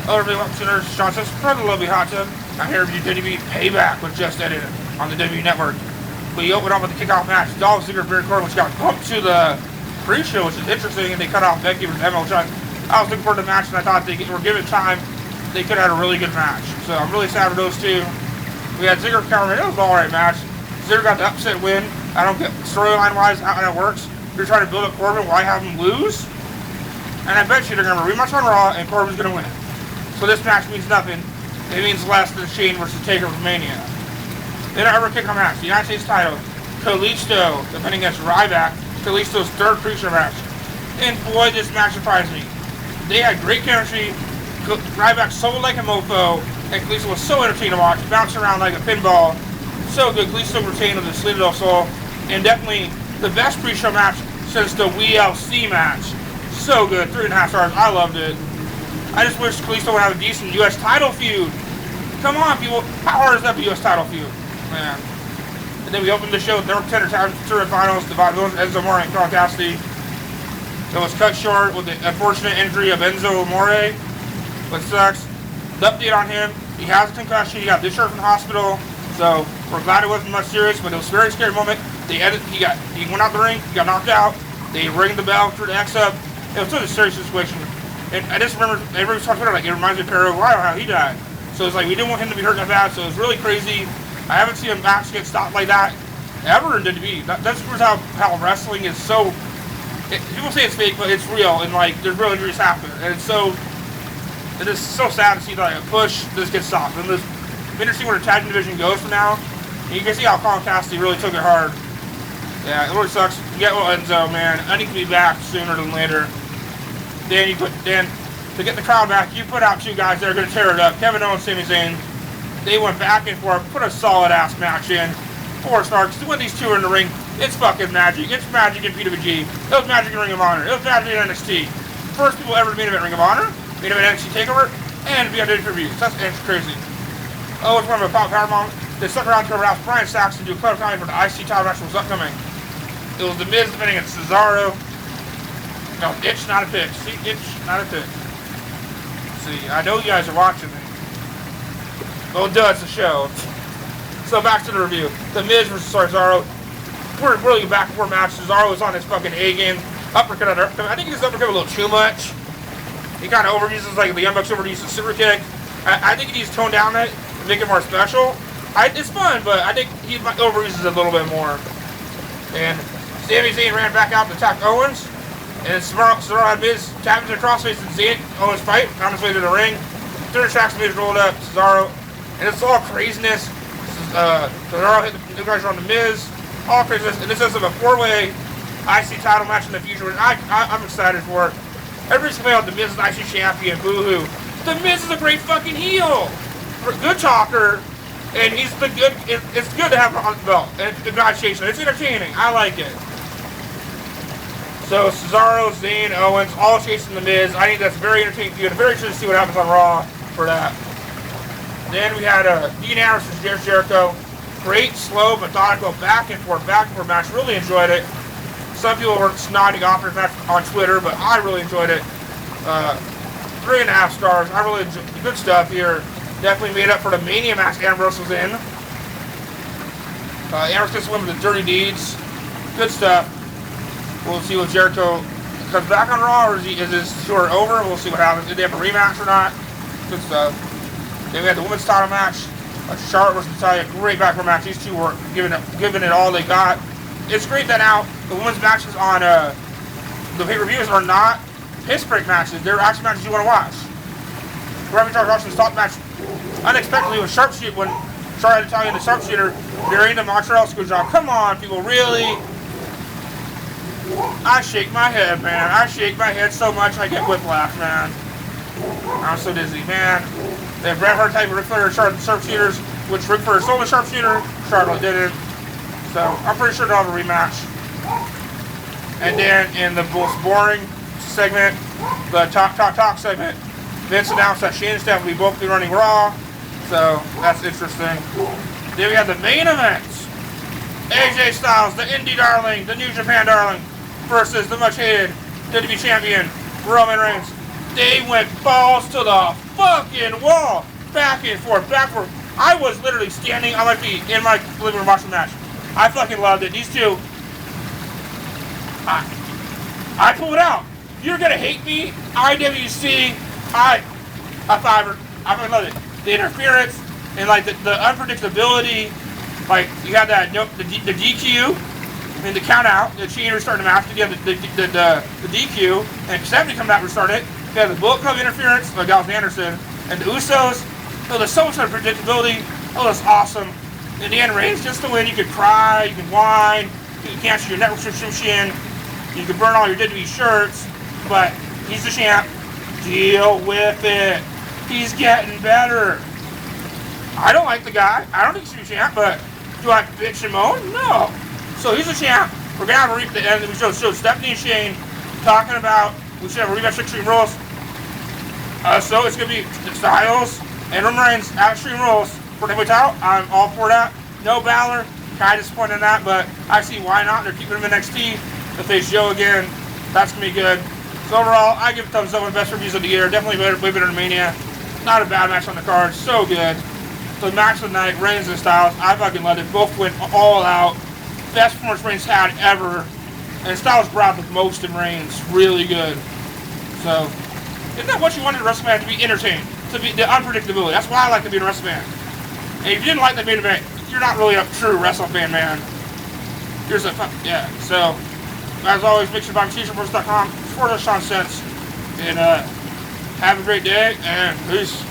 Overly listeners, Sean says, for the lovely hot tub. I'm here to WWE Payback, which just ended on the WWE Network. We opened up with the kickoff match. Dolph Ziggler, Baron Corbin, which got bumped to the pre-show, which is interesting, and they cut off Becky versus Emma, which I was looking forward to the match, and I thought they were given time, they could have had a really good match. So I'm really sad for those two. We had Ziggler counter. It was an alright match. Ziggler got the upset win. I don't get storyline-wise how that works. You're trying to build up Corbin, why have him lose? And I bet you they're going to rematch on Raw, and Corbin's going to win. So this match means nothing. It means less than Shane versus Taker from Mania. Then our upper kickoff match, the United States title. Kalisto defending against Ryback. Kalisto's third pre-show match. And boy, this match surprised me. They had great chemistry. Ryback sold like a mofo, and Kalisto was so entertaining to watch, bouncing around like a pinball. So good. Kalisto retained with the Salida del Sol, and definitely the best pre-show match since the WLC match. So good, 3.5 stars. I loved it. I just wish Kalisto would have a decent U.S. title feud. Come on, people. How hard is that, the U.S. title feud? Man. And then we opened the show with the Contender Tournament Finals, the Vaudevillains, Enzo Amore and Cassady. It was cut short with the unfortunate injury of Enzo Amore, which sucks. The update on him, he has a concussion, he got discharged from the hospital, so we're glad it wasn't much serious, but it was a very scary moment. He went out the ring, he got knocked out, they rang the bell, threw the X up. It was such a serious situation. And I just remember, everybody was talking about it, like, it reminds me of Perro Aguayo, how he died. So it's like, we didn't want him to be hurt that bad, so it was really crazy. I haven't seen a match get stopped like that ever in WWE. That's how wrestling is so... people say it's fake, but it's real, and like, there's real injuries happen. And it is so sad to see like a push this gets stopped. And this interesting where the tag team division goes from now. And you can see how Colin Cassady really took it hard. Yeah, it really sucks. You get Enzo, man. I need to be back sooner than later. Dan, to get the crowd back, you put out two guys that are going to tear it up. Kevin Owens, Sami Zayn. They went back and forth, put a solid ass match in. 4 stars. When these two are in the ring, it's fucking magic. It's magic in PWG. It was magic in Ring of Honor. It was magic in NXT. First people ever to main event Ring of Honor, main event NXT TakeOver, and be on pay-per-views. That's crazy. Oh, it's one of a powerbomb. They stuck around to harass Byron Saxton to do a clever comedy for the IC title match was upcoming. It was The Miz defending against Cesaro. No, itch, not a pitch. See, itch, not a pitch. See, I know you guys are watching me. Oh, duh, it's a show. So back to the review. The Miz versus Cesaro. We're really back and forth match. Cesaro was on his fucking A game. Uppercut under. I think he just uppercut a little too much. He kind of overuses, like the Young Bucks overuses the super kick. I think he needs to tone down that and make it more special. It's fun, but I think he overuses it a little bit more. And Sami Zayn ran back out to attack Owens. And Cesaro had Miz tap into the crossface and Zayn Owens fight. Found his way to the ring. Third tracks, Miz rolled up. Cesaro. And it's all craziness. Cesaro hit the guys on the Miz. All craziness. And this is a 4-way IC title match in the future. And I'm excited for it. Everybody's complaining about the Miz is IC champion. Boo-hoo. The Miz is a great fucking heel. Good talker. And he's the good. It's good to have him on the belt. And it's not chasing it. It's entertaining. I like it. So Cesaro, Zayn, Owens, all chasing the Miz. I think that's very entertaining feud. I'm very interested to see what happens on Raw for that. Then we had Dean Ambrose versus Jericho. Great, slow, methodical, back and forth match. Really enjoyed it. Some people were snotting off this match on Twitter, but I really enjoyed it. 3.5 stars. I really enjoyed the good stuff here. Definitely made up for the Mania match Ambrose was in. Ambrose gets win with the Dirty Deeds. Good stuff. We'll see what Jericho comes back on Raw, or is his tour over? We'll see what happens. Did they have a rematch or not? Good stuff. Then we had the women's title match. Charlotte versus Natalia. Great backroom match. These two were giving it all they got. It's great that now the women's matches on the pay-per-views are not piss break matches. They're actually matches you want to watch. Whoever started watching the stop match unexpectedly with Sharpshooter when Charlotte Natalia and the Sharpshooter during the Montreal school job. Come on, people, really? I shake my head, man. I shake my head so much I get whiplash, man. I'm so dizzy, man. They have Bret Hart type of Ric Flair sharpshooters, which Ric Flair sold a sharpshooter, Charlotte didn't. So I'm pretty sure they'll have a rematch. And then in the most boring segment, the talk segment, Vince announced that Shane and Steph will both be running Raw. So that's interesting. Then we have the main event. AJ Styles, the Indie darling, the New Japan darling, versus the much hated WWE champion, Roman Reigns. They went balls to the fucking wall. Back and forth, back and forth. I was literally standing on my feet in my living room watching the match. I fucking loved it. These two, I pulled it out. You're gonna hate me, IWC, I fiver. I fucking love it. The interference and like the unpredictability. Like you had that the DQ and the count out. The Chain restarting the match. You have the DQ and Cassady come out and restart it. You have the Bullet Club interference like Dallas Anderson and the Usos. Oh, there's so much unpredictability. Oh, that's awesome. In the end, Reigns just to win. You could cry, you can whine, you can cancel your network subscription, you can burn all your WWE shirts, but he's the champ. Deal with it. He's getting better. I don't like the guy. I don't think he's the champ, but do I bitch and moan? No. So he's the champ. We're going to have a replay. And we showed Stephanie and Shane talking about we should have a rematch Extreme Rules. So it's going to be Styles and Roman Reigns at Extreme Rules for the title. I'm all for that. No Balor. Kind of disappointed in that, but I see why not. They're keeping him in NXT. If they show again, that's going to be good. So overall, I give it a thumbs up. One of the best reviews of the year. Definitely way better than Mania. Not a bad match on the card. So good. So match of the night, Reigns and Styles. I fucking loved it. Both went all out. Best performance Reigns had ever. And Styles brought the most in Reigns. Really good. So, isn't that what you wanted a WrestleMania to be? Entertained? To be the unpredictability. That's why I like to be in a WrestleMania. And if you didn't like the main event, you're not really a true wrestling fan, man. Here's a yeah. So, as always, make sure to buy t-shirtbooks.com. Support us, Sean Sense. And have a great day, and peace.